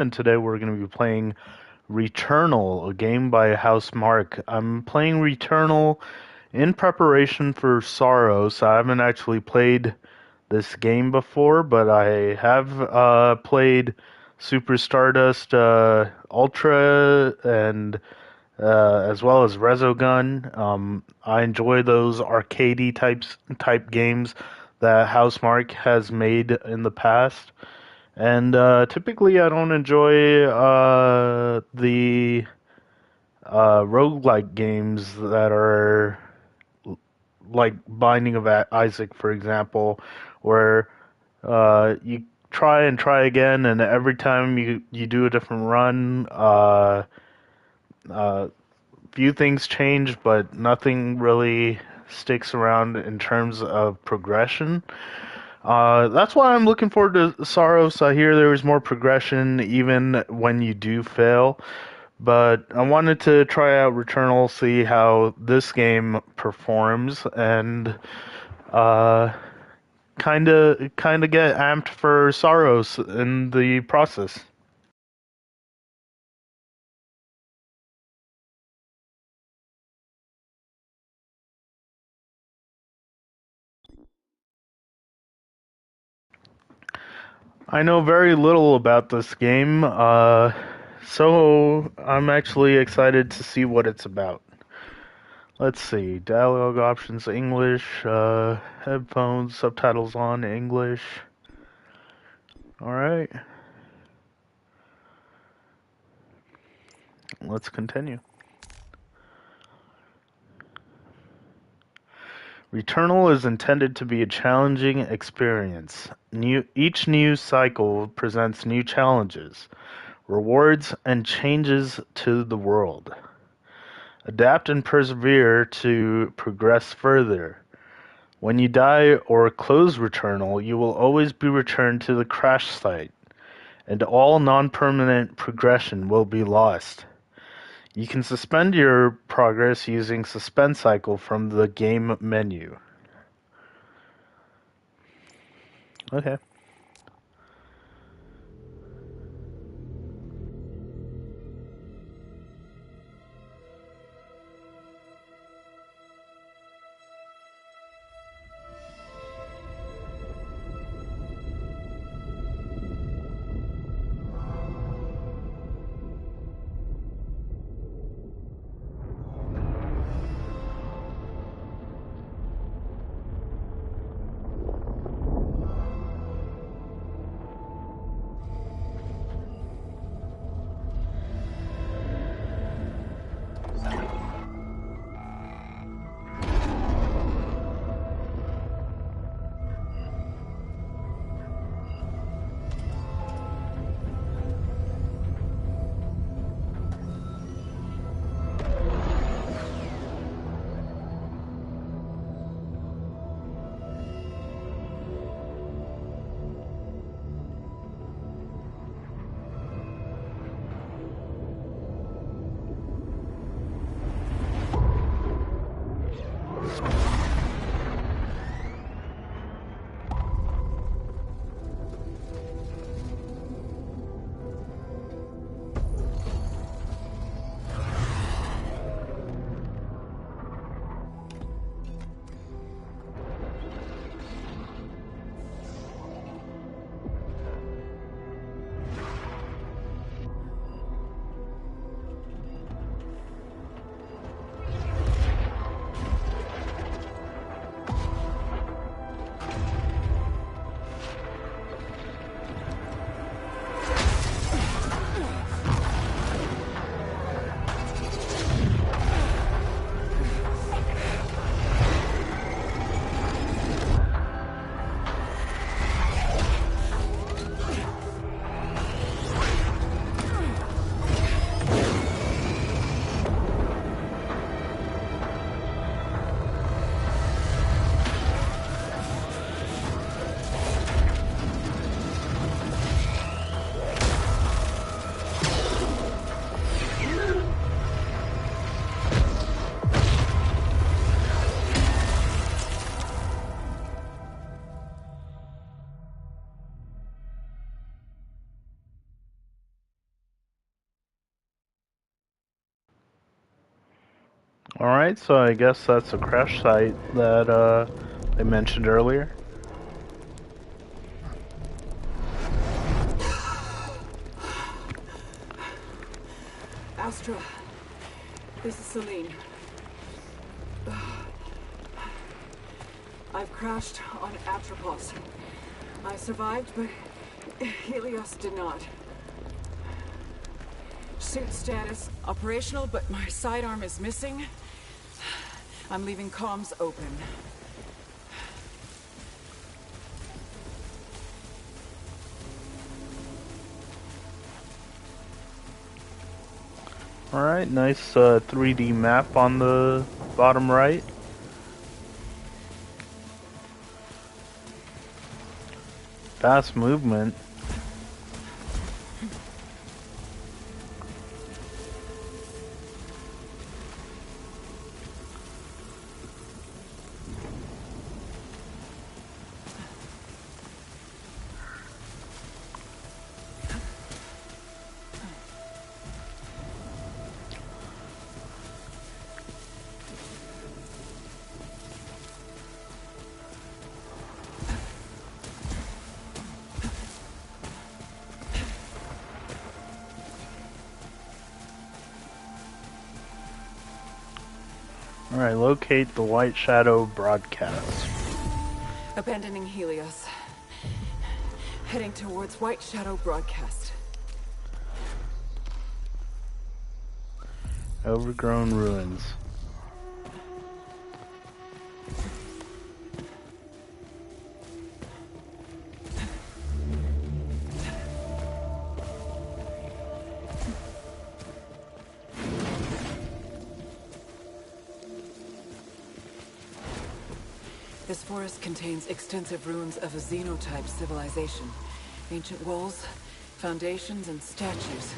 and today we're going to be playing Returnal, a game by House Mark. I'm playing Returnal in preparation for Sorrows. I haven't actually played this game before, but I have played Super Stardust Ultra and as well as Resogun. I enjoy those arcadey type games that House Mark has made in the past. And typically, I don't enjoy the roguelike games that are like Binding of Isaac, for example, where you try and try again, and every time you do a different run, uh, few things change, but nothing really sticks around in terms of progression. That's why I'm looking forward to Sorrows. I hear there is more progression even when you do fail. But I wanted to try out Returnal, see how this game performs, and uh, kind of get amped for Sorrows in the process. I know very little about this game, so I'm actually excited to see what it's about. Let's see, dialogue options English, headphones, subtitles on English. Alright, let's continue. Returnal is intended to be a challenging experience. Each new cycle presents new challenges, rewards, and changes to the world. Adapt and persevere to progress further. When you die or close Returnal, you will always be returned to the crash site, and all non-permanent progression will be lost. You can suspend your progress using Suspend Cycle from the game menu. Okay. Alright, so I guess that's a crash site that they mentioned earlier. Astra, this is Celine. I've crashed on Atropos. I survived, but Helios did not. Suit status, operational, but my sidearm is missing. I'm leaving comms open. Alright, nice 3D map on the bottom right. Fast movement. Alright, locate the White Shadow broadcast. Abandoning Helios. Heading towards White Shadow broadcast. Overgrown ruins. This forest contains extensive ruins of a xenotype civilization. Ancient walls, foundations, and statues.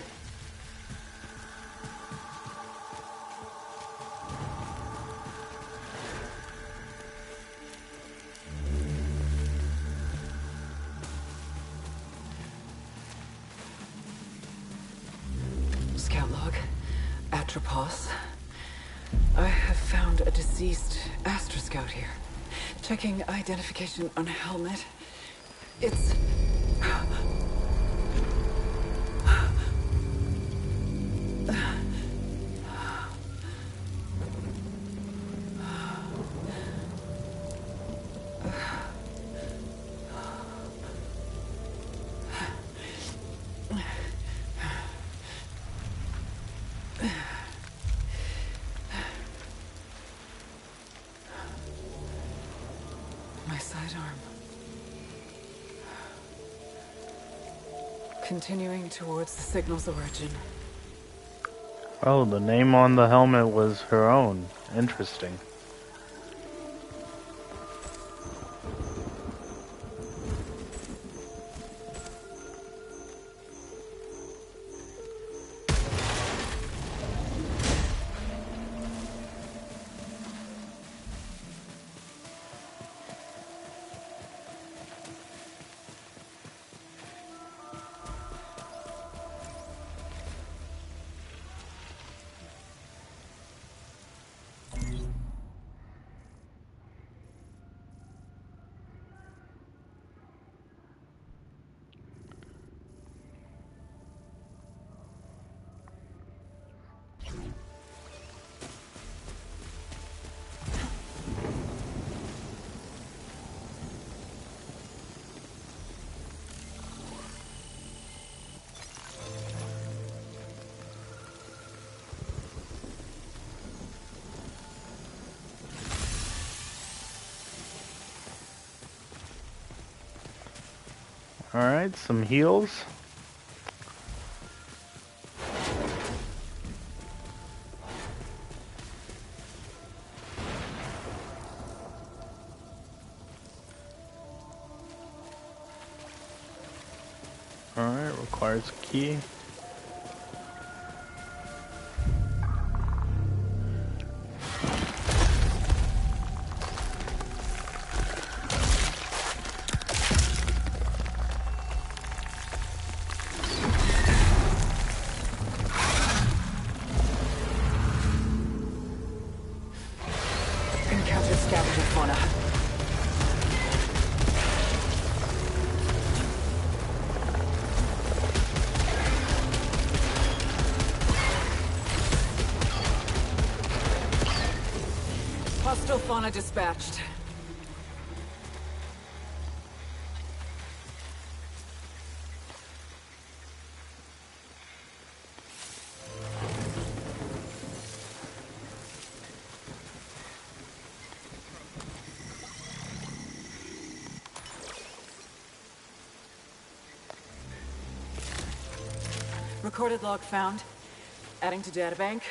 Scout log, Atropos. I have found a deceased Astra Scout here. Checking identification on helmet. It's... my sidearm. Continuing towards the signal's origin. Oh, the name on the helmet was her own. Interesting. Alright, some heals. Alright, requires a key. Hostile fauna dispatched. Recorded log found. Adding to databank.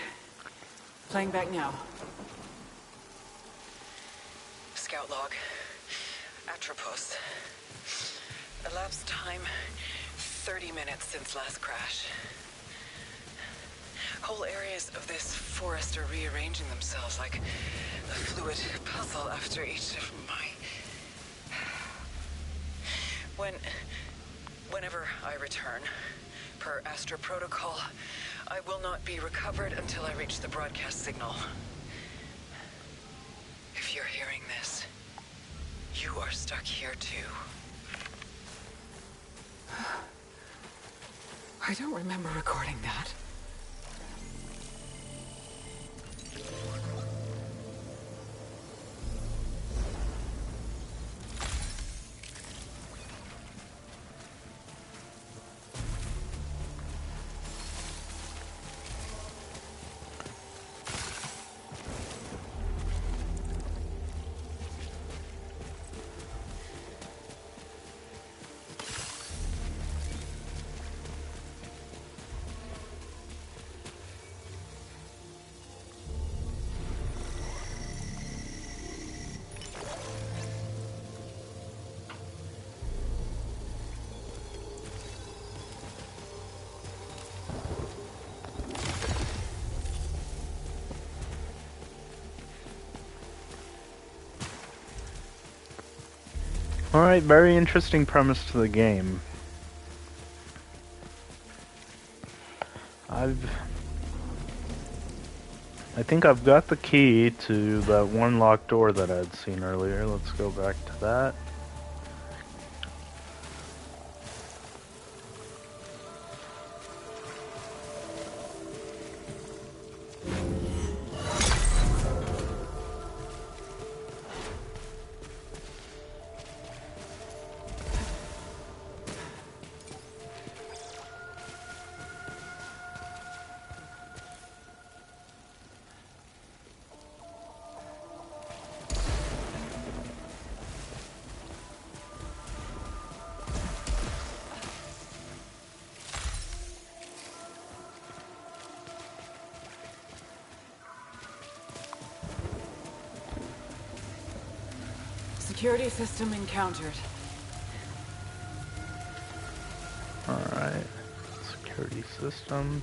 Playing back now. Scout log. Atropos. Elapsed time, 30 minutes since last crash. Whole areas of this forest are rearranging themselves like a fluid puzzle after each of my... Whenever I return, per Astra protocol, I will not be recovered until I reach the broadcast signal. If you're hearing this, you are stuck here too. I don't remember recording that. Alright, very interesting premise to the game. I think I've got the key to that one locked door that I'd seen earlier. Let's go back to that. Security system encountered. Alright. Security system.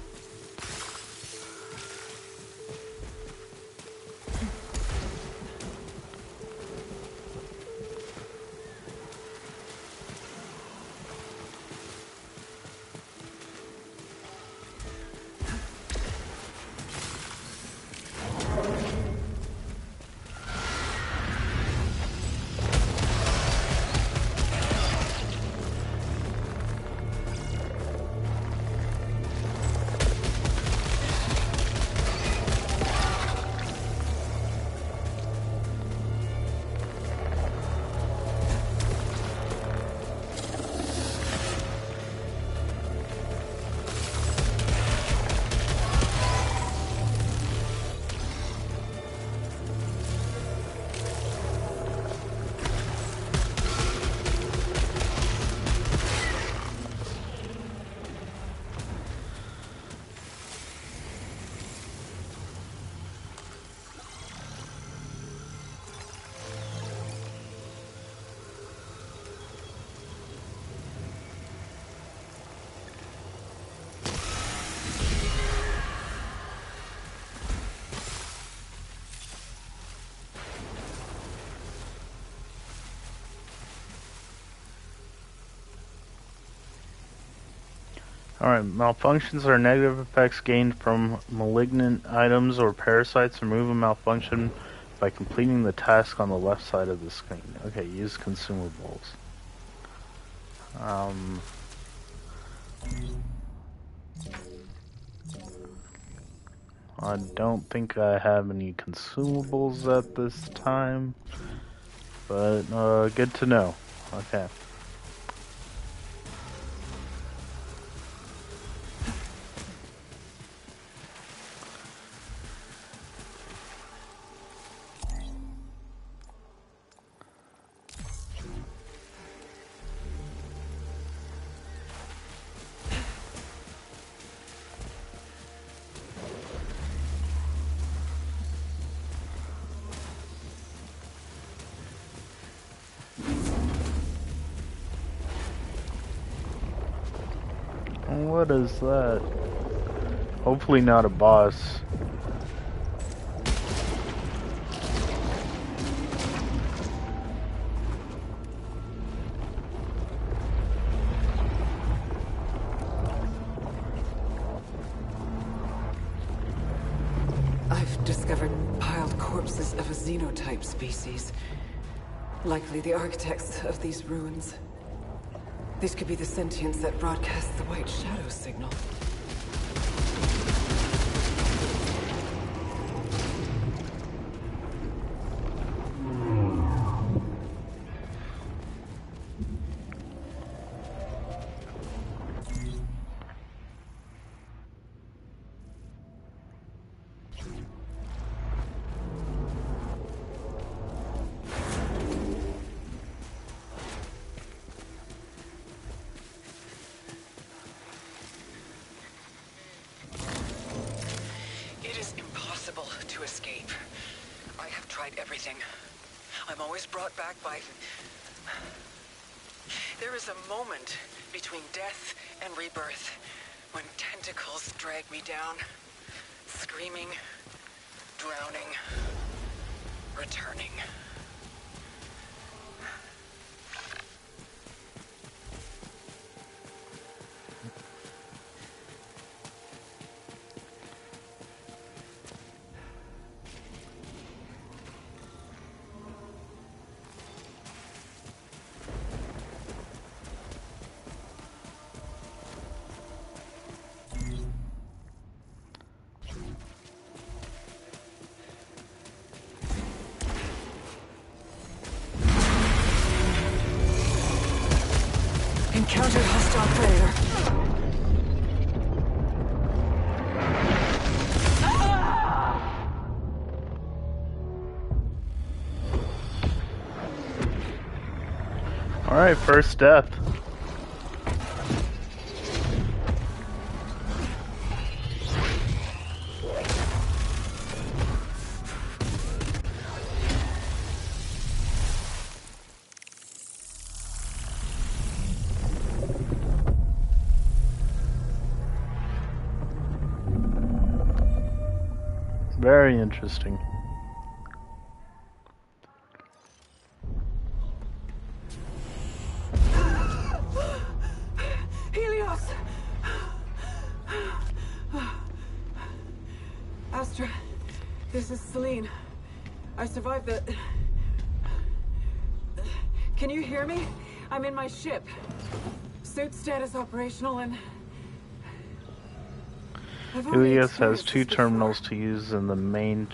Alright, malfunctions are negative effects gained from malignant items or parasites. Remove a malfunction by completing the task on the left side of the screen. Okay, use consumables. I don't think I have any consumables at this time, but good to know. Okay. What is that? Hopefully not a boss. I've discovered piled corpses of a xenotype species. Likely the architects of these ruins. These could be the sentients that broadcast the white shadow signal. It is impossible to escape. I have tried everything. I'm always brought back by... There is a moment between death and rebirth when tentacles drag me down, screaming, drowning, returning. Encountered hostile predator. Alright, first death. Very interesting. Helios! Astra, this is Celine. I survived the... Can you hear me? I'm in my ship. Suit status operational and... Helios has two terminals to use in the main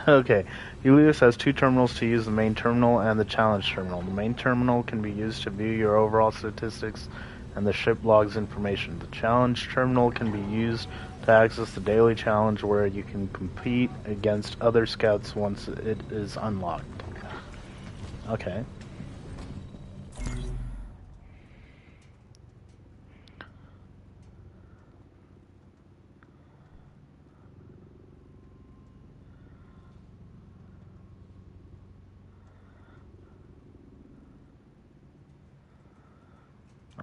okay. Helios has two terminals to use: the main terminal and the challenge terminal. The main terminal can be used to view your overall statistics and the ship logs information. The challenge terminal can be used to access the daily challenge, where you can compete against other scouts once it is unlocked. Okay.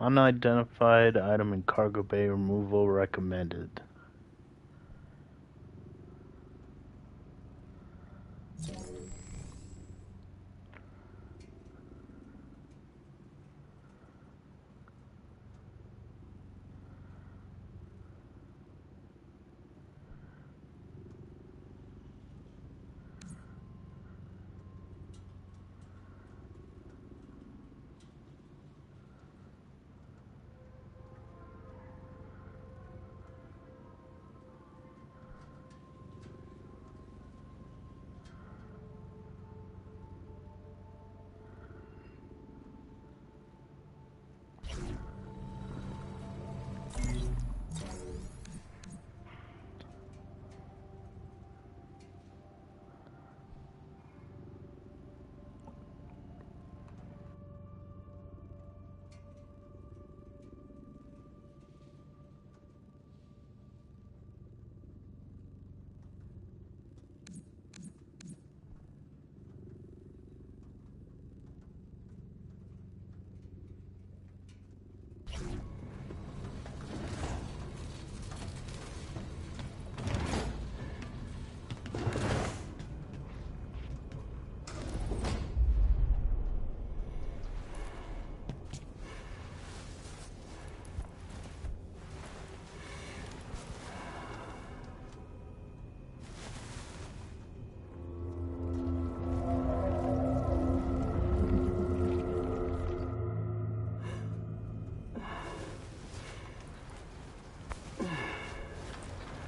Unidentified item in cargo bay, removal recommended.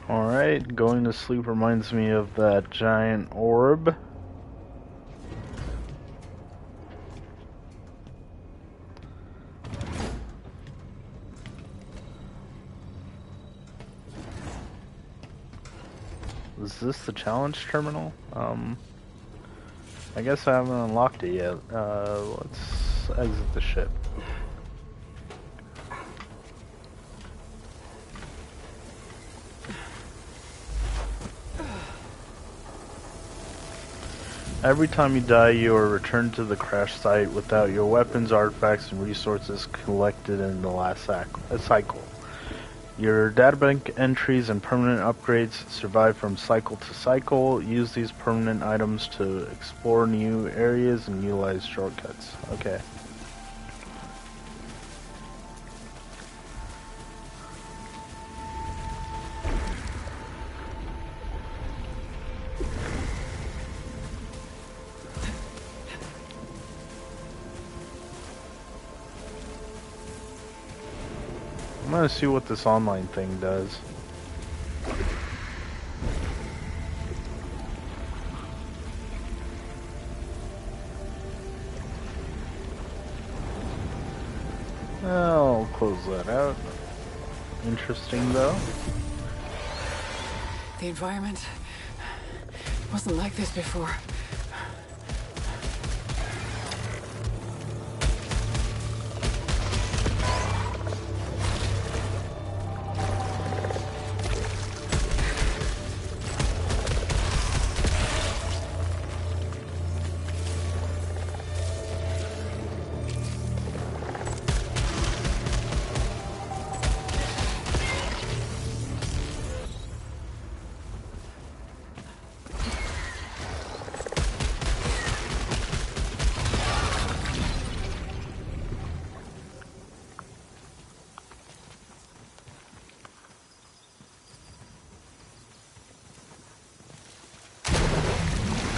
Alright, going to sleep reminds me of that giant orb. Is this the challenge terminal? I guess I haven't unlocked it yet. Let's exit the ship. Every time you die, you are returned to the crash site without your weapons, artifacts, and resources collected in the last cycle. Your databank entries and permanent upgrades survive from cycle to cycle. Use these permanent items to explore new areas and utilize shortcuts. Okay. I'm gonna see what this online thing does. I'll close that out. Interesting though. The environment wasn't like this before.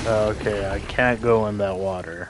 Okay, I can't go in that water.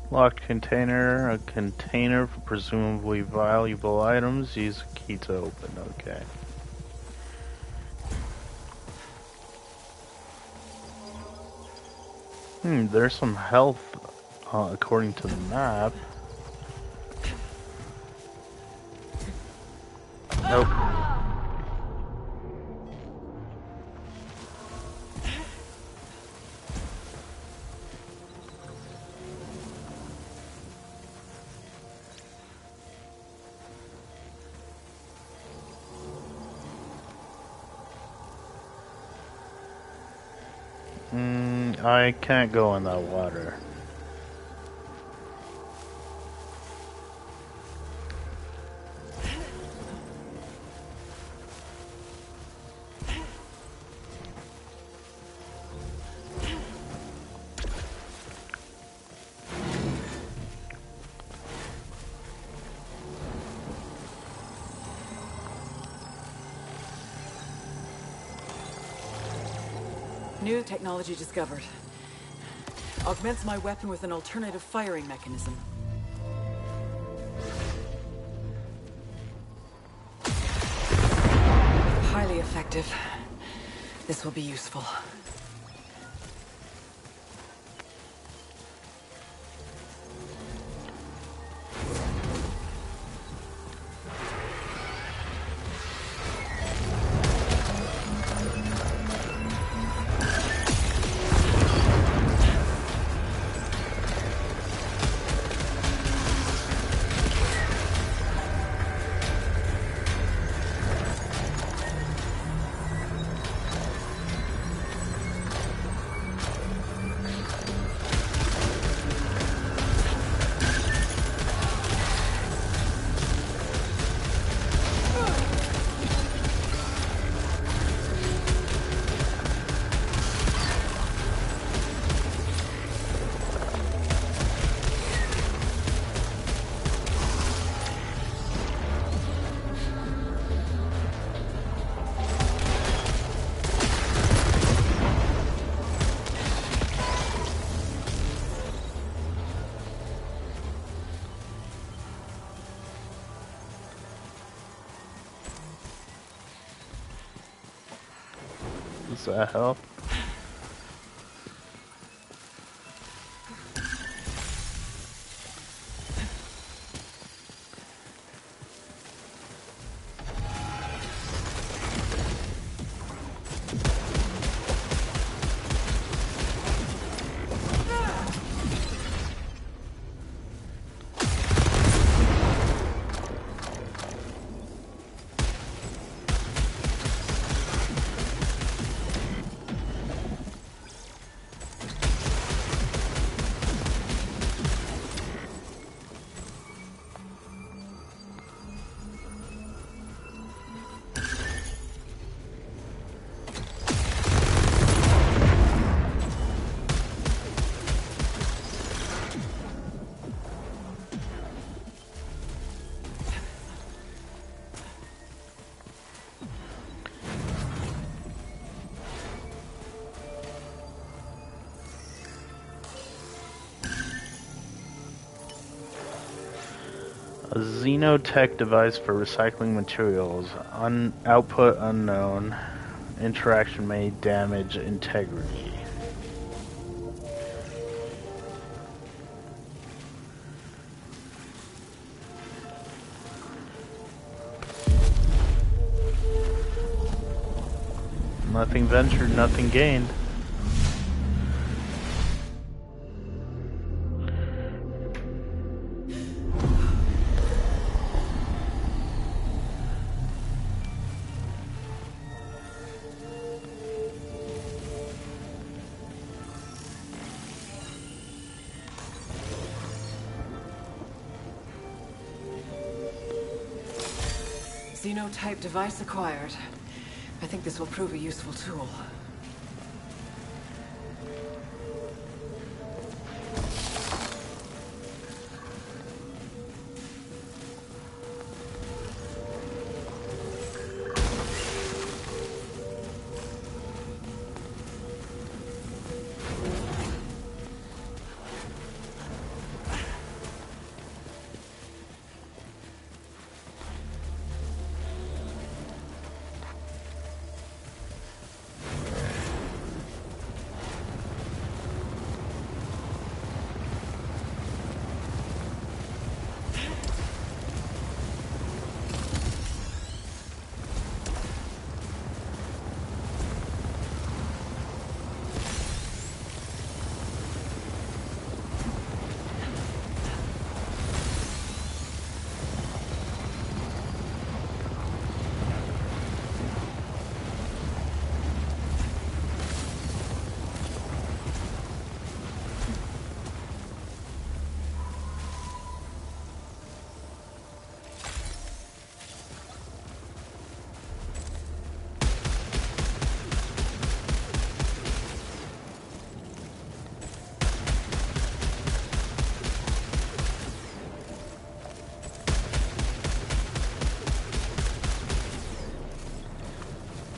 Locked container, a container for presumably valuable items. Use a key to open. Okay. There's some health according to the map. Nope. I can't go in that water. New technology discovered. Augments my weapon with an alternative firing mechanism. Highly effective. This will be useful. Does that help? A xenotech device for recycling materials. Output unknown. Interaction may damage integrity. Nothing ventured, nothing gained. Xenotype device acquired. I think this will prove a useful tool.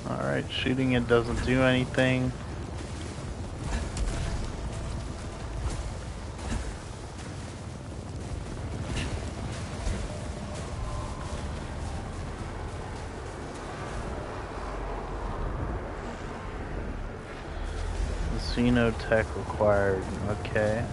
Alright, shooting it doesn't do anything. Xenotech required. Okay.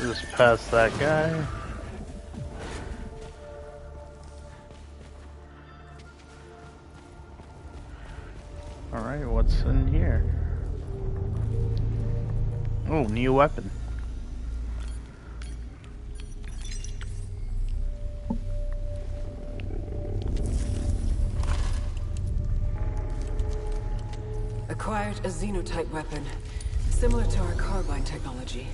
Just past that guy. Alright, what's in here? Oh, new weapon. Acquired a xenotype weapon, similar to our carbine technology.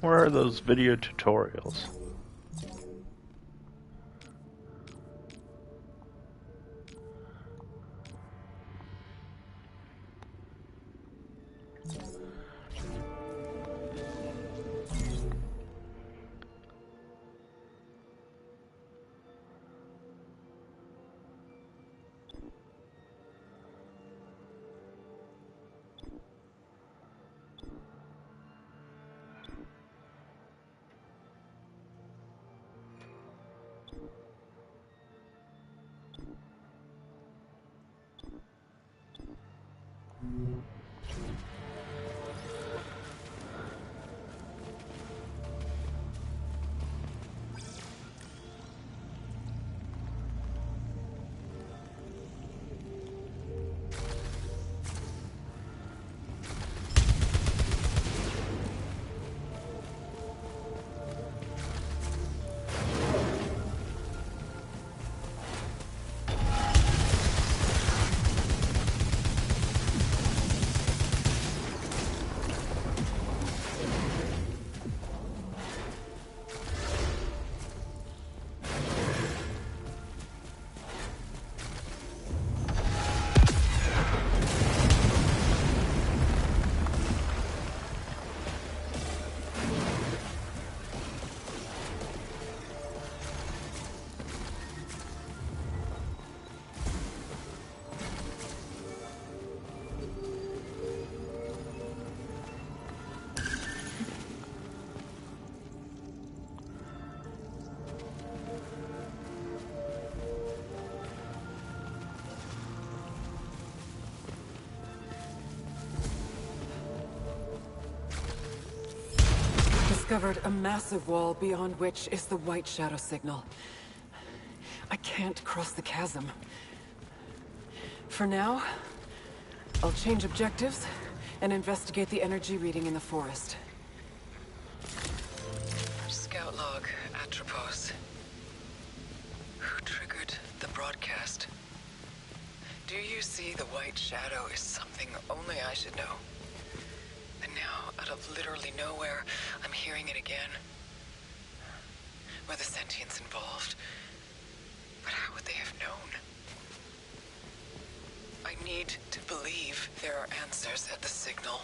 Where are those video tutorials? Discovered a massive wall beyond which is the white shadow signal. I can't cross the chasm. For now, I'll change objectives and investigate the energy reading in the forest. Scout log, Atropos. Who triggered the broadcast? Do you see the white shadow is something only I should know? And now, out of literally nowhere, I'm hearing it again. Were the sentients involved? But how would they have known? I need to believe there are answers at the signal.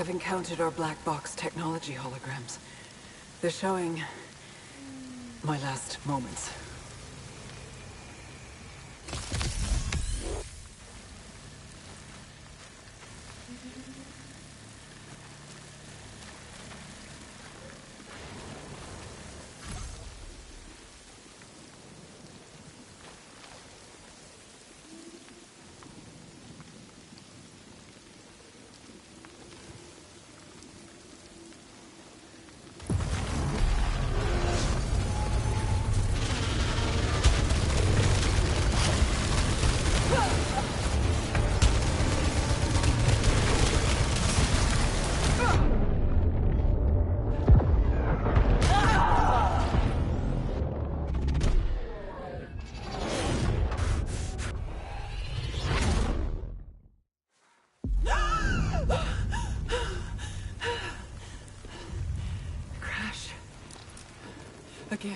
I've encountered our black box technology holograms. They're showing my last moments. Crash. Again.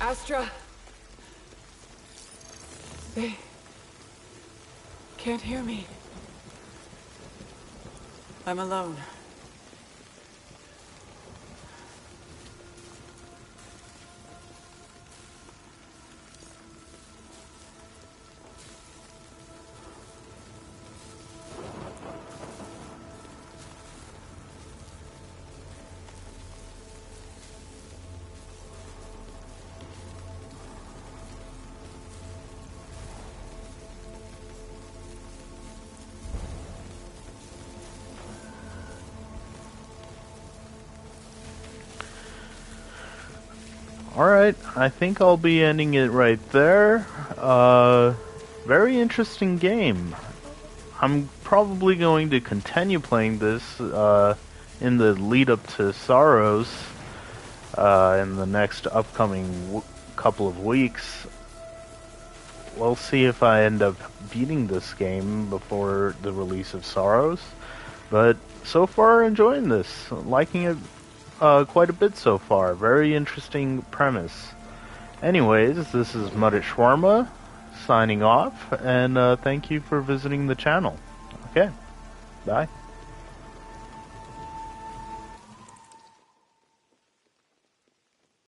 Astra. They can't hear me. I'm alone. Alright, I think I'll be ending it right there. Very interesting game. I'm probably going to continue playing this in the lead up to Sorrows in the next upcoming couple of weeks. We'll see if I end up beating this game before the release of Sorrows. But so far, enjoying this. Liking it quite a bit so far. Very interesting premise. Anyways, this is Muddit Shawarma signing off, and thank you for visiting the channel. Okay, bye.